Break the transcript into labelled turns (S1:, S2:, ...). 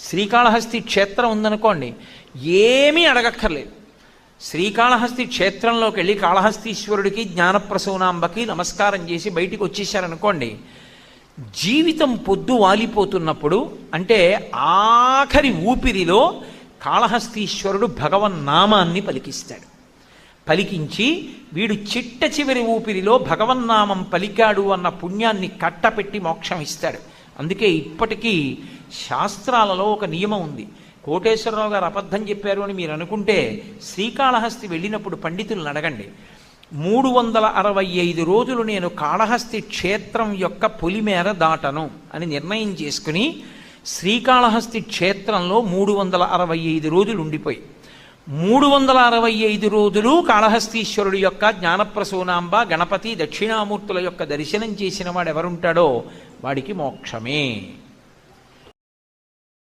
S1: శ్రీకాళహస్తి క్షేత్రం ఉందనుకోండి, ఏమీ అడగక్కర్లేదు. శ్రీకాళహస్తి క్షేత్రంలోకి వెళ్ళి కాళహస్తీశ్వరుడికి జ్ఞానప్రసూనాంబకి నమస్కారం చేసి బయటికి వచ్చేసారనుకోండి, జీవితం పొద్దు వాలిపోతున్నప్పుడు అంటే ఆఖరి ఊపిరిలో కాళహస్తీశ్వరుడు భగవన్నామాన్ని పలికిస్తాడు. పలికించి వీడు చిట్ట చివరి ఊపిరిలో భగవన్నామం పలికాడు అన్న పుణ్యాన్ని కట్టపెట్టి మోక్షం ఇస్తాడు. అందుకే ఇప్పటికీ శాస్త్రాలలో ఒక నియమం ఉంది. కోటేశ్వరరావు గారు అబద్ధం చెప్పారు అని మీరు అనుకుంటే శ్రీకాళహస్తి వెళ్ళినప్పుడు పండితులను అడగండి. 365 రోజులు నేను కాళహస్తి క్షేత్రం యొక్క పొలిమేర దాటను అని నిర్ణయం చేసుకుని శ్రీకాళహస్తి క్షేత్రంలో 365 రోజులు ఉండిపోయి 365 రోజులు కాళహస్తీశ్వరుడు యొక్క జ్ఞానప్రసూనాంబ గణపతి దక్షిణామూర్తుల యొక్క దర్శనం చేసిన వాడు ఎవరుంటాడో వాడికి మోక్షమే.